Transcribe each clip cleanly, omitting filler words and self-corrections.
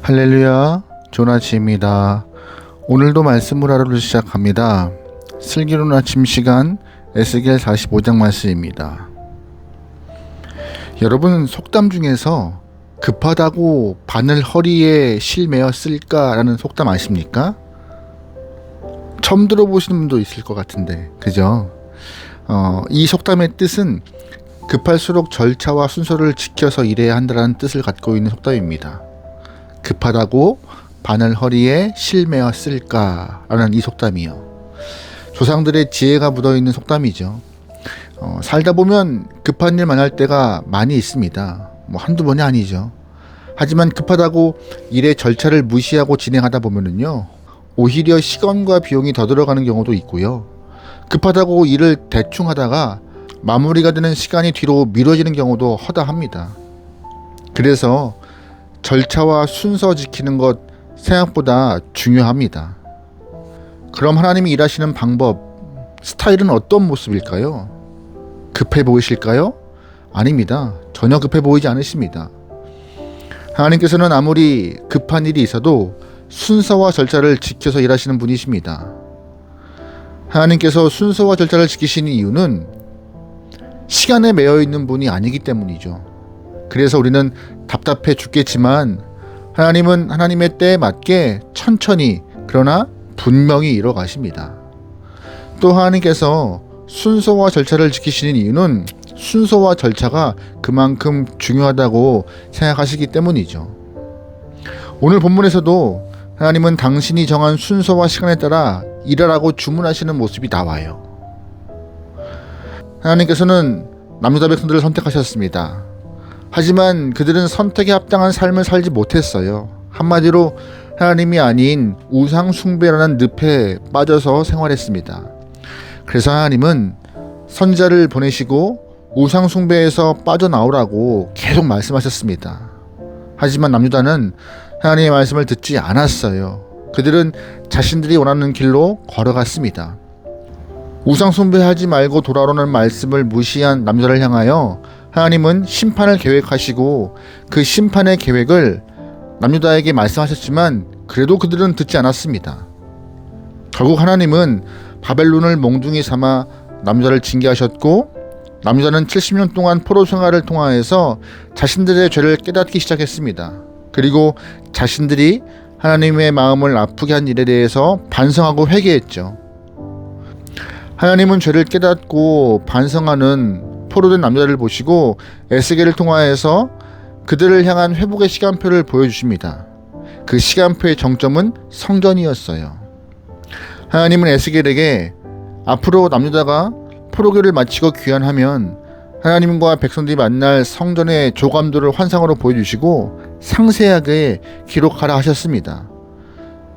할렐루야, 조나치입니다. 오늘도 말씀을 하루를 시작합니다. 슬기로운 아침 시간 에스겔 45장 말씀입니다. 여러분, 속담 중에서 급하다고 바늘 허리에 실매어 쓸까라는 속담 아십니까? 처음 들어보시는 분도 있을 것 같은데, 그죠? 이 속담의 뜻은 급할수록 절차와 순서를 지켜서 일해야 한다는 뜻을 갖고 있는 속담입니다. 급하다고 바늘 허리에 실매어 쓸까라는 이 속담이요. 조상들의 지혜가 묻어있는 속담이죠. 살다 보면 급한 일 만날 때가 많이 있습니다. 한두 번이 아니죠. 하지만 급하다고 일의 절차를 무시하고 진행하다 보면은요, 오히려 시간과 비용이 더 들어가는 경우도 있고요. 급하다고 일을 대충 하다가 마무리가 되는 시간이 뒤로 미뤄지는 경우도 허다합니다. 그래서 절차와 순서 지키는 것 생각보다 중요합니다. 그럼 하나님이 일하시는 방법, 스타일은 어떤 모습일까요? 급해 보이실까요? 아닙니다. 전혀 급해 보이지 않으십니다. 하나님께서는 아무리 급한 일이 있어도 순서와 절차를 지켜서 일하시는 분이십니다. 하나님께서 순서와 절차를 지키시는 이유는 시간에 매여 있는 분이 아니기 때문이죠. 그래서 우리는 답답해 죽겠지만 하나님은 하나님의 때에 맞게 천천히 그러나 분명히 이뤄가십니다. 또 하나님께서 순서와 절차를 지키시는 이유는 순서와 절차가 그만큼 중요하다고 생각하시기 때문이죠. 오늘 본문에서도 하나님은 당신이 정한 순서와 시간에 따라 일하라고 주문하시는 모습이 나와요. 하나님께서는 남유다 백성들을 선택하셨습니다. 하지만 그들은 선택에 합당한 삶을 살지 못했어요. 한마디로 하나님이 아닌 우상 숭배라는 늪에 빠져서 생활했습니다. 그래서 하나님은 선지자를 보내시고 우상 숭배에서 빠져나오라고 계속 말씀하셨습니다. 하지만 남유다는 하나님의 말씀을 듣지 않았어요. 그들은 자신들이 원하는 길로 걸어갔습니다. 우상 숭배하지 말고 돌아오라는 말씀을 무시한 남유다를 향하여 하나님은 심판을 계획하시고 그 심판의 계획을 남유다에게 말씀하셨지만 그래도 그들은 듣지 않았습니다. 결국 하나님은 바벨론을 몽둥이 삼아 남유다를 징계하셨고 남유다는 70년 동안 포로 생활을 통하여서 자신들의 죄를 깨닫기 시작했습니다. 그리고 자신들이 하나님의 마음을 아프게 한 일에 대해서 반성하고 회개했죠. 하나님은 죄를 깨닫고 반성하는 포로된 남자를 보시고 에스겔을 통하여서 그들을 향한 회복의 시간표를 보여주십니다. 그 시간표의 정점은 성전이었어요. 하나님은 에스겔에게 앞으로 남유다가 포로기를 마치고 귀환하면 하나님과 백성들이 만날 성전의 조감도를 환상으로 보여주시고 상세하게 기록하라 하셨습니다.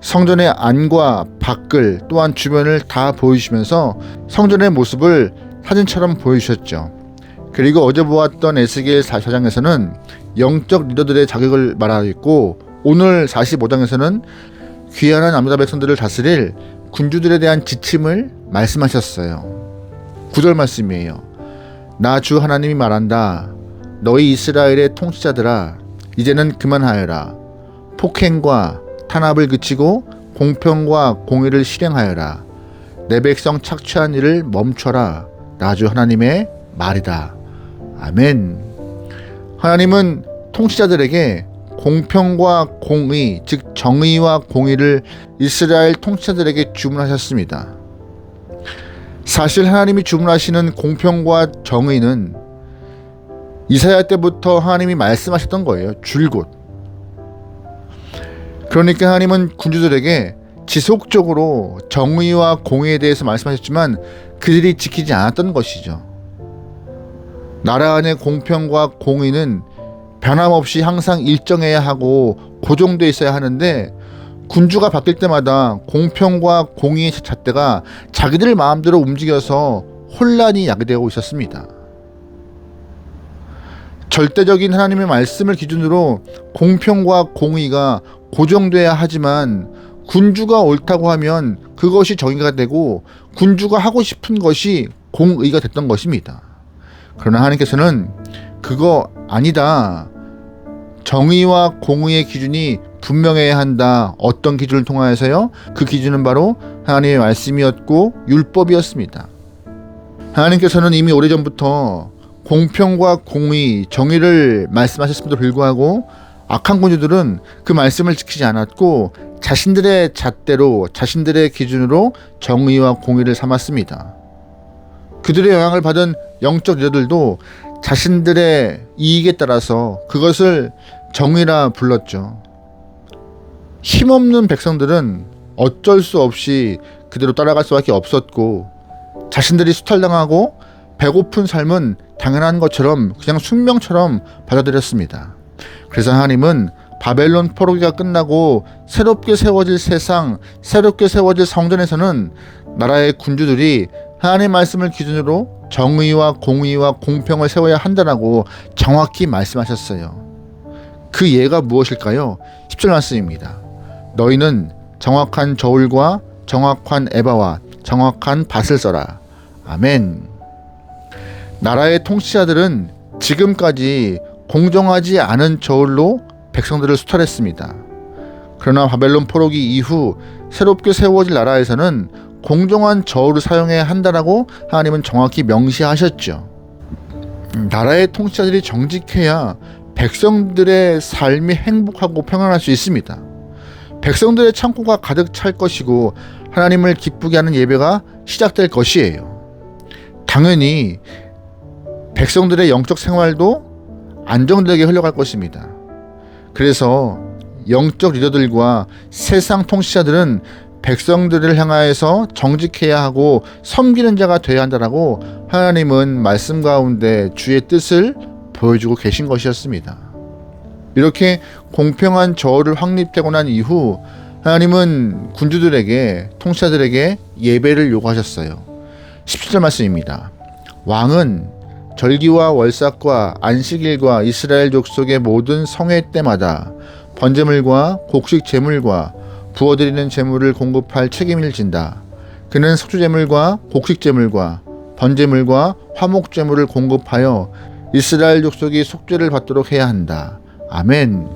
성전의 안과 밖을 또한 주변을 다 보여주시면서 성전의 모습을 사진처럼 보여주셨죠. 그리고 어제 보았던 에스겔 44장에서는 영적 리더들의 자격을 말하고 오늘 45장에서는 귀환한 남유다 백성들을 다스릴 군주들에 대한 지침을 말씀하셨어요. 9절 말씀이에요. 나 주 하나님이 말한다. 너희 이스라엘의 통치자들아, 이제는 그만하여라. 폭행과 탄압을 그치고 공평과 공의를 실행하여라. 내 백성 착취한 일을 멈춰라. 나 주 하나님의 말이다. 아멘. 하나님은 통치자들에게 공평과 공의, 즉 정의와 공의를 이스라엘 통치자들에게 주문하셨습니다. 사실 하나님이 주문하시는 공평과 정의는 이사야 때부터 하나님이 말씀하셨던 거예요. 줄곧. 그러니까 하나님은 군주들에게 지속적으로 정의와 공의에 대해서 말씀하셨지만 그들이 지키지 않았던 것이죠. 나라 안의 공평과 공의는 변함없이 항상 일정해야 하고 고정되어 있어야 하는데 군주가 바뀔 때마다 공평과 공의의 잣대가 자기들 마음대로 움직여서 혼란이 야기되고 있었습니다. 절대적인 하나님의 말씀을 기준으로 공평과 공의가 고정돼야 하지만 군주가 옳다고 하면 그것이 정의가 되고 군주가 하고 싶은 것이 공의가 됐던 것입니다. 그러나 하나님께서는 그거 아니다. 정의와 공의의 기준이 분명해야 한다. 어떤 기준을 통하여서요? 그 기준은 바로 하나님의 말씀이었고 율법이었습니다. 하나님께서는 이미 오래전부터 공평과 공의, 정의를 말씀하셨음에도 불구하고 악한 군주들은 그 말씀을 지키지 않았고 자신들의 잣대로, 자신들의 기준으로 정의와 공의를 삼았습니다. 그들의 영향을 받은 영적 리더들도 자신들의 이익에 따라서 그것을 정의라 불렀죠. 힘없는 백성들은 어쩔 수 없이 그대로 따라갈 수밖에 없었고, 자신들이 수탈당하고 배고픈 삶은 당연한 것처럼 그냥 숙명처럼 받아들였습니다. 그래서 하나님은 바벨론 포로기가 끝나고 새롭게 세워질 세상, 새롭게 세워질 성전에서는 나라의 군주들이 하나님의 말씀을 기준으로 정의와 공의와 공평을 세워야 한다라고 정확히 말씀하셨어요. 그 예가 무엇일까요? 10절 말씀입니다. 너희는 정확한 저울과 정확한 에바와 정확한 밭을 써라. 아멘. 나라의 통치자들은 지금까지 공정하지 않은 저울로 백성들을 수탈했습니다. 그러나 바벨론 포로기 이후 새롭게 세워질 나라에서는 공정한 저울을 사용해야 한다라고 하나님은 정확히 명시하셨죠. 나라의 통치자들이 정직해야 백성들의 삶이 행복하고 평안할 수 있습니다. 백성들의 창고가 가득 찰 것이고 하나님을 기쁘게 하는 예배가 시작될 것이에요. 당연히 백성들의 영적 생활도 안정되게 흘러갈 것입니다. 그래서 영적 리더들과 세상 통치자들은 백성들을 향하여서 정직해야 하고 섬기는 자가 되어야 한다라고 하나님은 말씀 가운데 주의 뜻을 보여주고 계신 것이었습니다. 이렇게 공평한 저울을 확립되고 난 이후 하나님은 군주들에게, 통치자들에게 예배를 요구하셨어요. 17절 말씀입니다. 왕은 절기와 월삭과 안식일과 이스라엘 족속의 모든 성회 때마다 번제물과 곡식 제물과 부어드리는 제물을 공급할 책임을 진다. 그는 속주제물과 곡식 제물과 번제물과 화목 제물을 공급하여 이스라엘 족속이 속죄를 받도록 해야 한다. 아멘.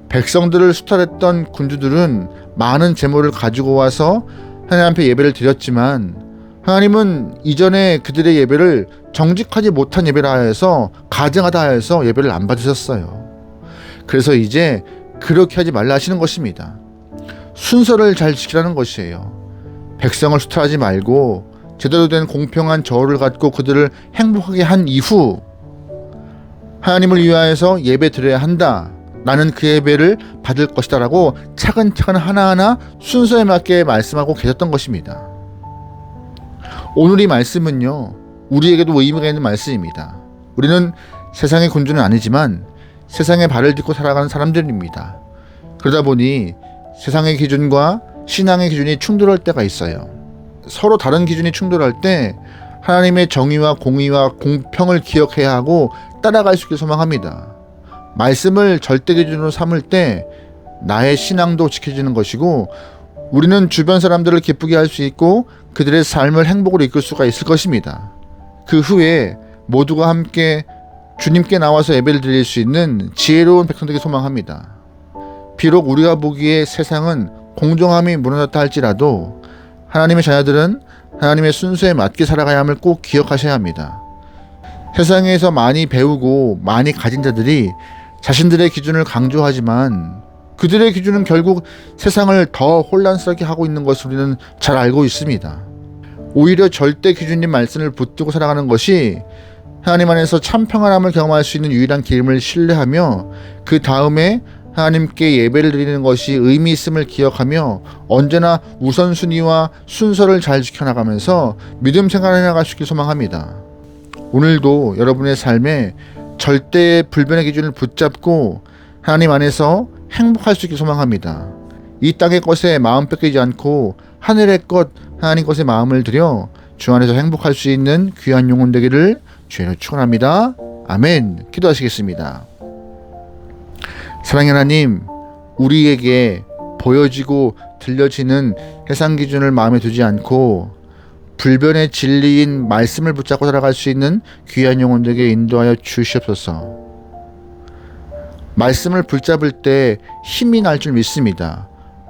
백성들을 수탈했던 군주들은 많은 제물을 가지고 와서 하나님 앞에 예배를 드렸지만 하나님은 이전에 그들의 예배를 정직하지 못한 예배라 해서, 가증하다 해서 예배를 안 받으셨어요. 그래서 이제 그렇게 하지 말라 하시는 것입니다. 순서를 잘 지키라는 것이에요. 백성을 수탈하지 말고 제대로 된 공평한 저울을 갖고 그들을 행복하게 한 이후 하나님을 위하여서 예배 드려야 한다. 나는 그 예배를 받을 것이다 라고 차근차근 하나하나 순서에 맞게 말씀하고 계셨던 것입니다. 오늘 이 말씀은요, 우리에게도 의미가 있는 말씀입니다. 우리는 세상의 군주는 아니지만 세상의 발을 딛고 살아가는 사람들입니다. 그러다 보니 세상의 기준과 신앙의 기준이 충돌할 때가 있어요. 서로 다른 기준이 충돌할 때 하나님의 정의와 공의와 공평을 기억해야 하고 따라갈 수 있길 소망합니다. 말씀을 절대 기준으로 삼을 때 나의 신앙도 지켜지는 것이고 우리는 주변 사람들을 기쁘게 할 수 있고 그들의 삶을 행복으로 이끌 수가 있을 것입니다. 그 후에 모두가 함께 주님께 나와서 예배를 드릴 수 있는 지혜로운 백성 되길 소망합니다. 비록 우리가 보기에 세상은 공정함이 무너졌다 할지라도 하나님의 자녀들은 하나님의 순서에 맞게 살아가야 함을 꼭 기억하셔야 합니다. 세상에서 많이 배우고 많이 가진 자들이 자신들의 기준을 강조하지만 그들의 기준은 결국 세상을 더 혼란스럽게 하고 있는 것을 우리는 잘 알고 있습니다. 오히려 절대 기준인 말씀을 붙들고 살아가는 것이 하나님 안에서 참 평안함을 경험할 수 있는 유일한 길임을 신뢰하며 그 다음에 하나님께 예배를 드리는 것이 의미 있음을 기억하며 언제나 우선순위와 순서를 잘 지켜나가면서 믿음 생활을 해나갈 수 있길 소망합니다. 오늘도 여러분의 삶에 절대의 불변의 기준을 붙잡고 하나님 안에서 행복할 수 있길 소망합니다. 이 땅의 것에 마음 뺏기지 않고 하늘의 것 하나님 것에 마음을 들여 주 안에서 행복할 수 있는 귀한 영혼 되기를 주의로 축원합니다. 아멘. 기도하시겠습니다. 사랑의 하나님, 우리에게 보여지고 들려지는 세상 기준을 마음에 두지 않고 불변의 진리인 말씀을 붙잡고 살아갈 수 있는 귀한 영혼들에게 인도하여 주시옵소서. 말씀을 붙잡을 때 힘이 날 줄 믿습니다.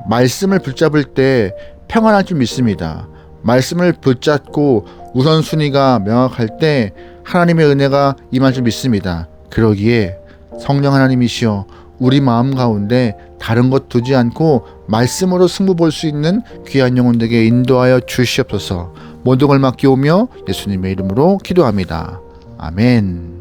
말씀을 붙잡을 때 평안할 줄 믿습니다. 말씀을 붙잡고 우선순위가 명확할 때 하나님의 은혜가 임할 줄 믿습니다. 그러기에 성령 하나님이시여 우리 마음 가운데 다른 것 두지 않고 말씀으로 승부 볼 수 있는 귀한 영혼들에게 인도하여 주시옵소서. 모든 걸 맡기오며 예수님의 이름으로 기도합니다. 아멘.